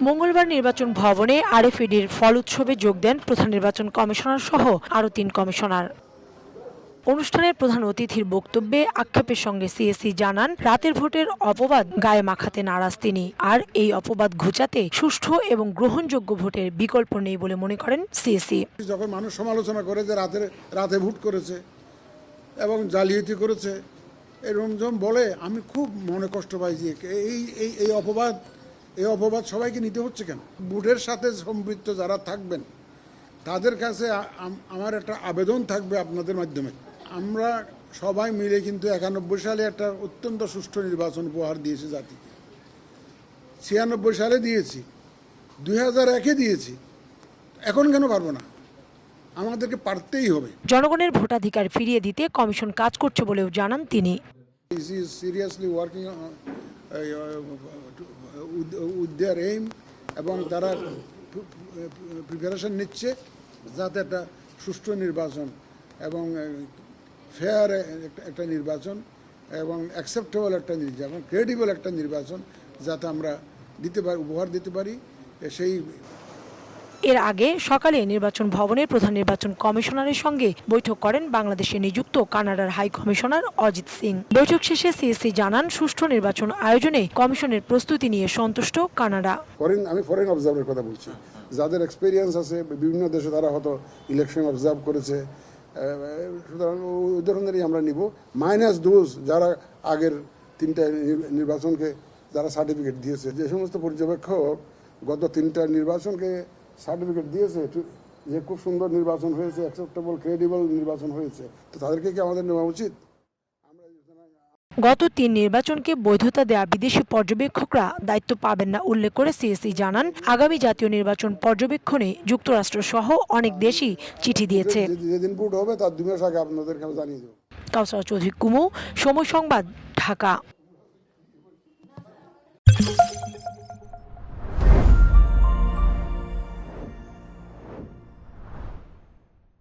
মঙ্গলবার নির্বাচন ভবনে আরএফইডির ফল উৎসবে যোগ দেন প্রধান নির্বাচন কমিশনার সহ আরও ৩ কমিশনার। অনুষ্ঠানের প্রধান অতিথির বক্তব্যে আক্ষেপের সঙ্গে সিএসি জানান, রাতের ভোটের অপবাদ গায়ে মাখাতে নারাজ তিনি। আর এই অপবাদ ঘুচাতে সুষ্ঠু এবং গ্রহণযোগ্য ভোটের বিকল্প নেই বলে মনে করেন সিএসি। যখন মানুষ সমালোচনা করে যে রাতে ভোট করেছে এবং জালিয়াতি করেছে এরকম যখন বলে, আমি খুব মনে কষ্ট পাই যে এই অপবাদ সবাইকে নিতে হচ্ছে কেন? ভোটের সাথে সম্পৃক্ত যারা থাকবেন তাদের কাছে আমার একটা আবেদন থাকবে আপনাদের মাধ্যমে। আমরা সবাই মিলে কিন্তু 91 সালে একটা অত্যন্ত সুষ্ঠু নির্বাচন উপহার দিয়েছি জাতিকে, 96 সালে দিয়েছি, 2001-এ দিয়েছি, এখন কেন পারবো না? আমাদেরকে পারতেই হবে। জনগণের ভোটাধিকার ফিরিয়ে দিতে কমিশন কাজ করছে বলেও জানান তিনি। Seriously working with their aim, এবং তারা প্রিপারেশন নিচ্ছে যাতে একটা সুষ্ঠু নির্বাচন এবং ফেয়ার একটা নির্বাচন এবং অ্যাকসেপ্টেবল একটা নির্বাচন, ক্রেডিবল একটা নির্বাচন যাতে আমরা দিতে পারি, উপহার দিতে পারি। সেই এর আগে সকালে নির্বাচন ভবনের প্রধান নির্বাচন কমিশনারের সঙ্গে বৈঠক করেন বাংলাদেশে নিযুক্ত কানাডার হাই কমিশনার অজিত সিং। বৈঠক শেষে সিএসি জানান, সুষ্ঠু নির্বাচন আয়োজনে কমিশনের প্রস্তুতি নিয়ে সন্তুষ্ট কানাডা। আমি ফরেন অবজার্ভারের কথা বলছি, যাদের এক্সপেরিয়েন্স আছে বিভিন্ন দেশে, তারা হয়তো ইলেকশন অবজার্ভ করেছে, সুতরাং ওই ধরনেরই আমরা নিব, মাইনাস দোজ যারা আগের 3টা নির্বাচনকে যারা সার্টিফিকেট দিয়েছে। যে সমস্ত পর্যবেক্ষক গত 3টা নির্বাচনকে সার্টিফিকেট দিয়েছে যে খুব সুন্দর নির্বাচন হয়েছে, অ্যাকসেপ্টেবল ক্রেডিবল নির্বাচন হয়েছে, তো তাদেরকে কি আমাদের নেওয়া উচিত? গত 3 নির্বাচনকে বৈধতা দেয়া বিদেশি পর্যবেক্ষকরা দায়িত্ব পাবেন না উল্লেখ করে সিএসি জানান, আগামী জাতীয় নির্বাচন পর্যবেক্ষণে যুক্তরাষ্ট্র সহ অনেক দেশই চিঠি দিয়েছে। যেদিন ভোট হবে তার 2 মাস আগে আপনাদেরকে জানিয়ে দেব। কাউসার চৌধুরী কুমু, সময় সংবাদ, ঢাকা।